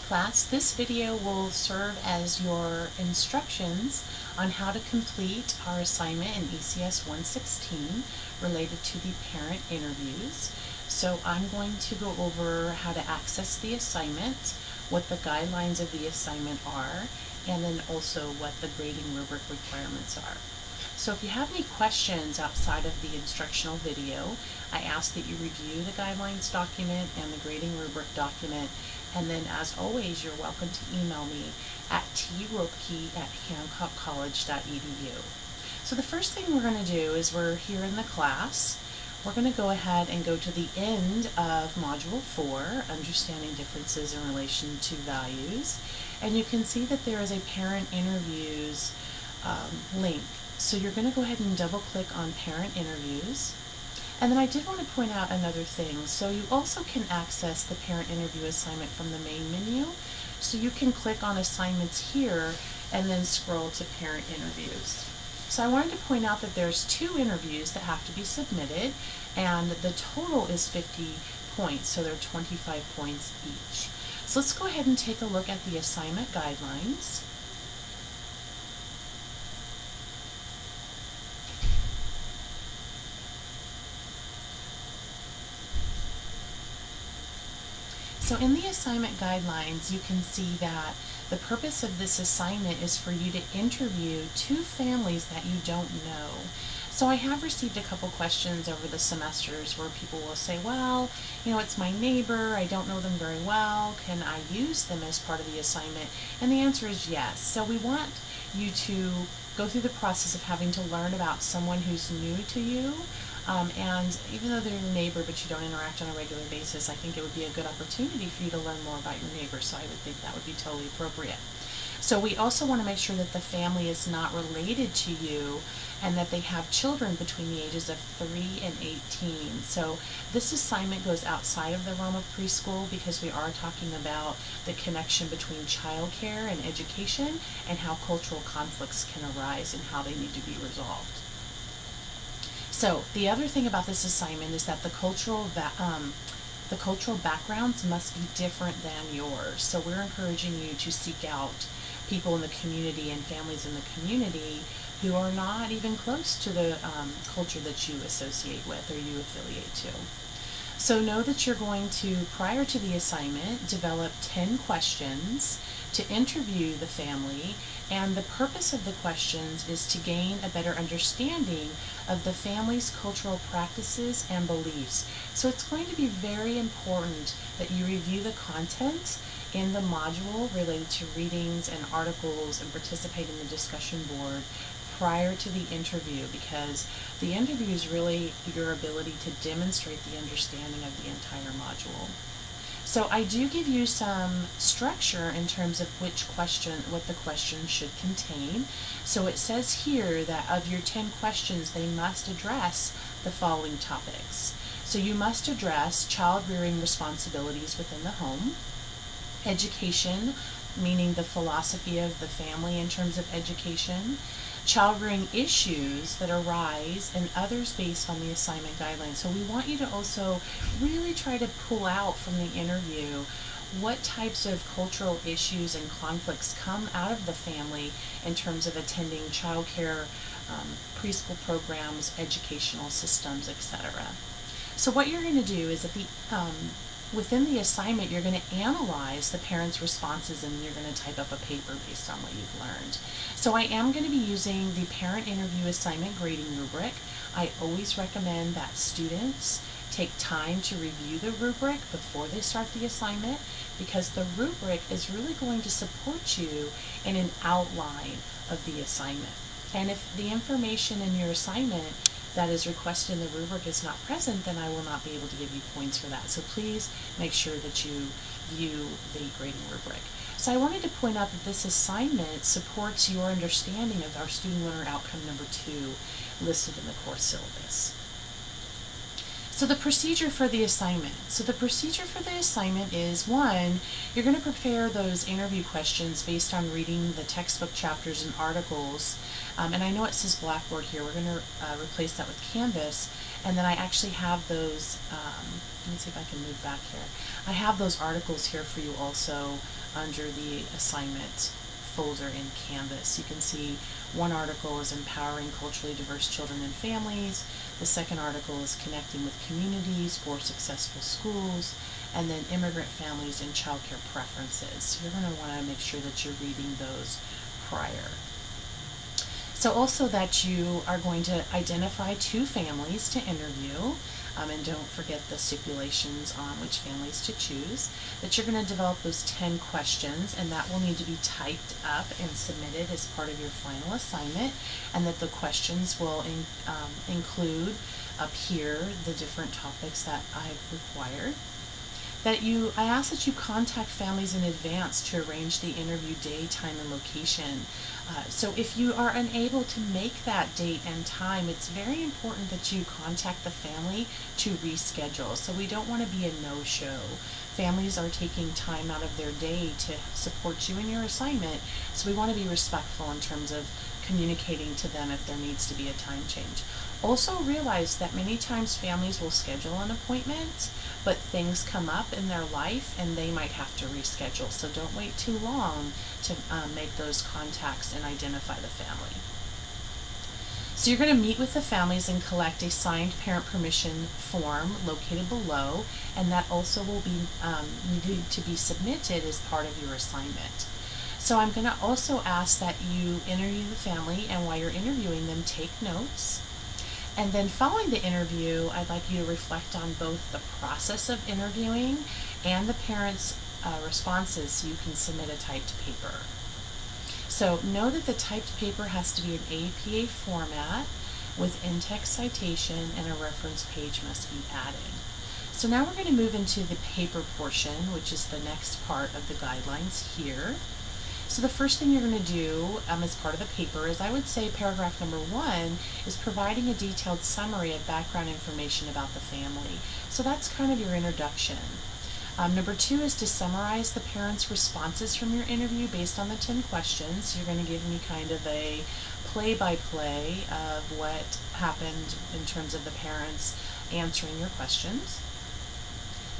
Class, this video will serve as your instructions on how to complete our assignment in ECS 116 related to the parent interviews. So I'm going to go over how to access the assignment, what the guidelines of the assignment are, and then also what the grading rubric requirements are. So if you have any questions outside of the instructional video, I ask that you review the guidelines document and the grading rubric document, and then as always, you're welcome to email me at tropke@hancockcollege.edu. So the first thing we're going to do is we're here in the class. We're going to go ahead and go to the end of Module 4, Understanding Differences in Relation to Values, and you can see that there is a Parent Interviews link. So you're going to go ahead and double click on Parent Interviews. And then I did want to point out another thing. So you also can access the Parent Interview assignment from the main menu. So you can click on Assignments here and then scroll to Parent Interviews. So I wanted to point out that there's 2 interviews that have to be submitted, and the total is 50 points, so they're 25 points each. So let's go ahead and take a look at the assignment guidelines. So in the assignment guidelines, you can see that the purpose of this assignment is for you to interview 2 families that you don't know. So I have received a couple questions over the semesters where people will say, well, it's my neighbor, I don't know them very well, can I use them as part of the assignment? And the answer is yes. So we want you to go through the process of having to learn about someone who's new to you. And even though they're your neighbor but you don't interact on a regular basis, I think it would be a good opportunity for you to learn more about your neighbor, so I would think that would be totally appropriate. So we also want to make sure that the family is not related to you and that they have children between the ages of 3 and 18. So this assignment goes outside of the realm of preschool because we are talking about the connection between childcare and education and how cultural conflicts can arise and how they need to be resolved. So the other thing about this assignment is that the cultural backgrounds must be different than yours. So we're encouraging you to seek out people in the community and families in the community who are not even close to the culture that you associate with or you affiliate to. So know that you're going to, prior to the assignment, develop 10 questions to interview the family, and the purpose of the questions is to gain a better understanding of the family's cultural practices and beliefs. So it's going to be very important that you review the content in the module related to readings and articles and participate in the discussion board prior to the interview, because the interview is really your ability to demonstrate the understanding of the entire module. So I do give you some structure in terms of what the question should contain. So it says here that of your 10 questions, they must address the following topics. So you must address child-rearing responsibilities within the home, education, meaning the philosophy of the family in terms of education, child-rearing issues that arise, and others based on the assignment guidelines. So we want you to also really try to pull out from the interview what types of cultural issues and conflicts come out of the family in terms of attending childcare, preschool programs, educational systems, etc. So what you're going to do is within the assignment, you're going to analyze the parents' responses and you're going to type up a paper based on what you've learned. So I am going to be using the Parent Interview Assignment Grading Rubric. I always recommend that students take time to review the rubric before they start the assignment, because the rubric is really going to support you in an outline of the assignment. And if the information in your assignment that is requested in the rubric is not present, then I will not be able to give you points for that. So please make sure that you view the grading rubric. So I wanted to point out that this assignment supports your understanding of our Student Learner Outcome number 2 listed in the course syllabus. So the procedure for the assignment. So the procedure for the assignment is, 1, you're going to prepare those interview questions based on reading the textbook chapters and articles. And I know it says Blackboard here. We're going to replace that with Canvas. And then I actually have those, let me see if I can move back here. I have those articles here for you also under the assignment folder in Canvas. You can see one article is Empowering Culturally Diverse Children and Families. The second article is Connecting with Communities for Successful Schools, and then Immigrant Families and Childcare Preferences. So you're going to want to make sure that you're reading those prior. So also that you are going to identify 2 families to interview, and don't forget the stipulations on which families to choose, that you're going to develop those 10 questions, and that will need to be typed up and submitted as part of your final assignment, and that the questions will include up here the different topics that I've required. I ask that you contact families in advance to arrange the interview day, time, and location. So if you are unable to make that date and time, it's very important that you contact the family to reschedule. So we don't want to be a no-show. Families are taking time out of their day to support you in your assignment, so we want to be respectful in terms of communicating to them if there needs to be a time change. Also realize that many times families will schedule an appointment, but things come up in their life and they might have to reschedule. So don't wait too long to make those contacts and identify the family. So you're going to meet with the families and collect a signed parent permission form located below, and that also will be needed to be submitted as part of your assignment. So I'm going to also ask that you interview the family, and while you're interviewing them, take notes. And then following the interview, I'd like you to reflect on both the process of interviewing and the parents' responses so you can submit a typed paper. So know that the typed paper has to be an APA format with in-text citation, and a reference page must be added. So now we're going to move into the paper portion, which is the next part of the guidelines here. So the first thing you're going to do as part of the paper is, I would say paragraph number 1 is providing a detailed summary of background information about the family. So that's kind of your introduction. Number 2 is to summarize the parents' responses from your interview based on the 10 questions. You're going to give me kind of a play-by-play of what happened in terms of the parents answering your questions.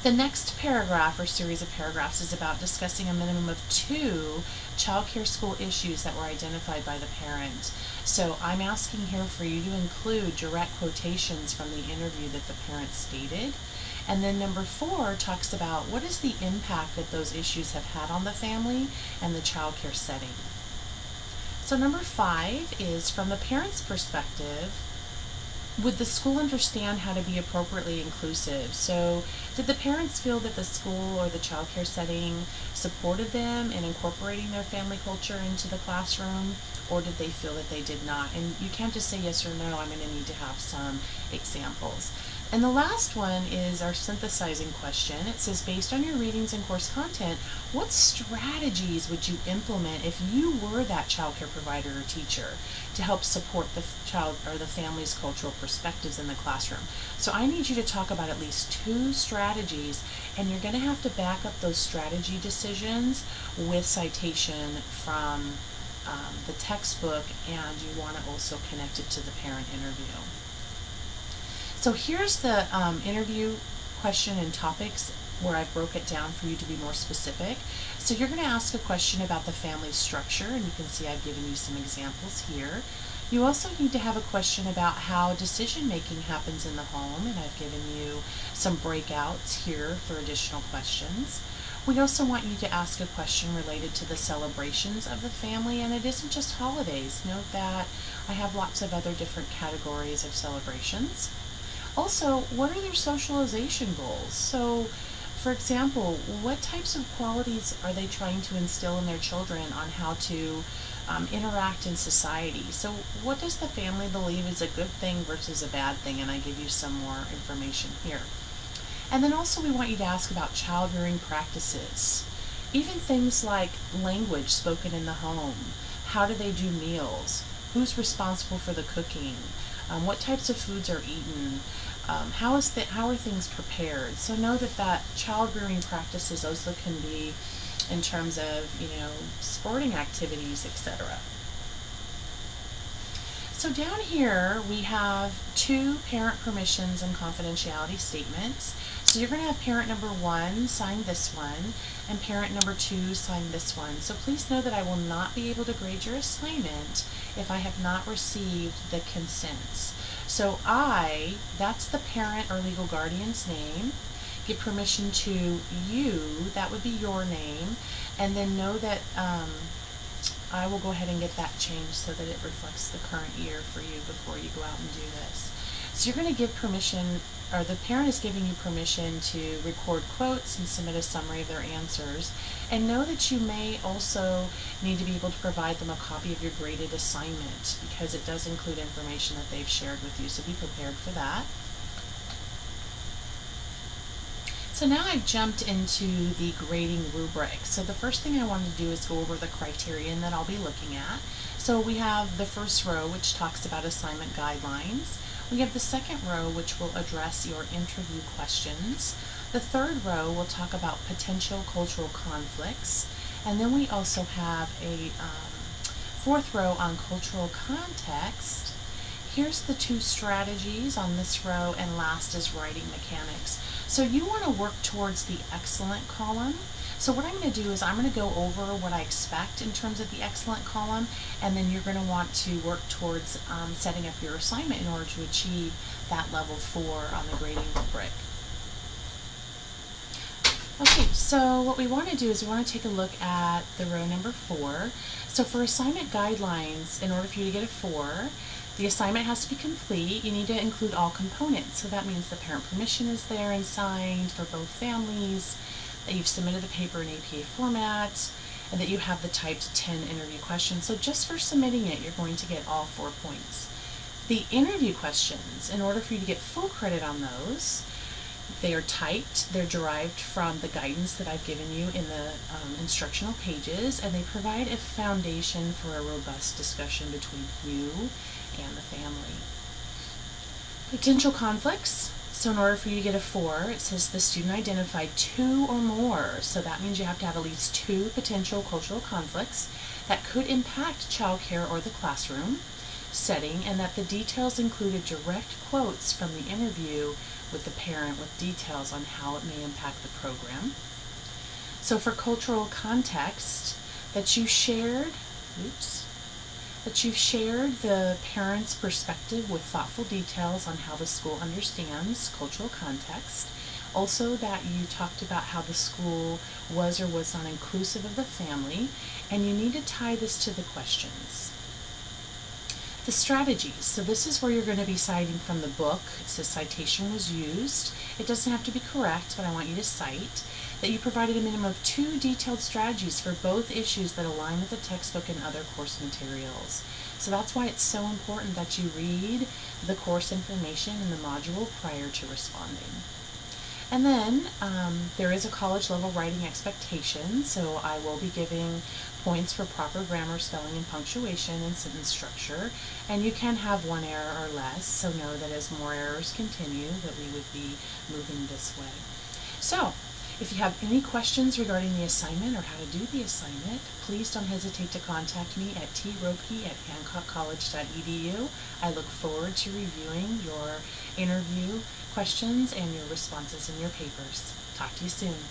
The next paragraph or series of paragraphs is about discussing a minimum of 2 child care school issues that were identified by the parent. So I'm asking here for you to include direct quotations from the interview that the parent stated. And then number 4 talks about what is the impact that those issues have had on the family and the child care setting. So number 5 is, from the parent's perspective, would the school understand how to be appropriately inclusive? So did the parents feel that the school or the child care setting supported them in incorporating their family culture into the classroom, or did they feel that they did not? And you can't just say yes or no. I'm going to need to have some examples. And the last one is our synthesizing question. It says, based on your readings and course content, what strategies would you implement if you were that child care provider or teacher to help support the child or the family's cultural perspectives in the classroom? So I need you to talk about at least 2 strategies, and you're going to have to back up those strategy decisions with citation from the textbook, and you want to also connect it to the parent interview. So here's the interview question and topics where I broke it down for you to be more specific. So you're going to ask a question about the family structure, and you can see I've given you some examples here. You also need to have a question about how decision making happens in the home, and I've given you some breakouts here for additional questions. We also want you to ask a question related to the celebrations of the family, and it isn't just holidays. Note that I have lots of other different categories of celebrations. Also, what are their socialization goals? So, for example, what types of qualities are they trying to instill in their children on how to interact in society? So what does the family believe is a good thing versus a bad thing? And I give you some more information here. And then also we want you to ask about child rearing practices. Even things like language spoken in the home. How do they do meals? Who's responsible for the cooking? What types of foods are eaten? How are things prepared? So know that child rearing practices also can be in terms of, sporting activities, etc. So down here we have two parent permissions and confidentiality statements. So you're going to have parent number 1 sign this one and parent number 2 sign this one. So please know that I will not be able to grade your assignment if I have not received the consents. So that's the parent or legal guardian's name, give permission to you, that would be your name, and then know that I will go ahead and get that changed so that it reflects the current year for you before you go out and do this. So you're going to give permission, or the parent is giving you permission to record quotes and submit a summary of their answers. And know that you may also need to be able to provide them a copy of your graded assignment because it does include information that they've shared with you, so be prepared for that. So now I've jumped into the grading rubric. So the first thing I wanted to do is go over the criterion that I'll be looking at. So we have the first row, which talks about assignment guidelines. We have the second row, which will address your interview questions. The third row will talk about potential cultural conflicts. And then we also have a fourth row on cultural context. Here's the 2 strategies on this row, and last is writing mechanics. So you want to work towards the excellent column. So what I'm going to do is I'm going to go over what I expect in terms of the excellent column, and then you're going to want to work towards setting up your assignment in order to achieve that level 4 on the grading rubric. Okay, so what we want to do is we want to take a look at the row number 4. So for assignment guidelines, in order for you to get a 4, the assignment has to be complete. You need to include all components. So that means the parent permission is there and signed for both families, that you've submitted the paper in APA format, and that you have the typed 10 interview questions. So just for submitting it, you're going to get all 4 points. The interview questions, in order for you to get full credit on those, they are typed, they're derived from the guidance that I've given you in the instructional pages, and they provide a foundation for a robust discussion between you and the family. Potential conflicts. So in order for you to get a 4, it says the student identified 2 or more. So that means you have to have at least 2 potential cultural conflicts that could impact childcare or the classroom setting, and that the details included direct quotes from the interview with the parent with details on how it may impact the program. So for cultural context, that you've shared the parent's perspective with thoughtful details on how the school understands cultural context. Also that you talked about how the school was or was not inclusive of the family, and you need to tie this to the questions. The strategies. So this is where you're going to be citing from the book. It says citation was used. It doesn't have to be correct, but I want you to cite that you provided a minimum of 2 detailed strategies for both issues that align with the textbook and other course materials. So that's why it's so important that you read the course information in the module prior to responding. And then there is a college level writing expectation, so I will be giving points for proper grammar, spelling, and punctuation and sentence structure, and you can have 1 error or less, so know that as more errors continue that we would be moving this way. So if you have any questions regarding the assignment or how to do the assignment, please don't hesitate to contact me at tropke@hancockcollege.edu. I look forward to reviewing your interview questions and your responses in your papers. Talk to you soon.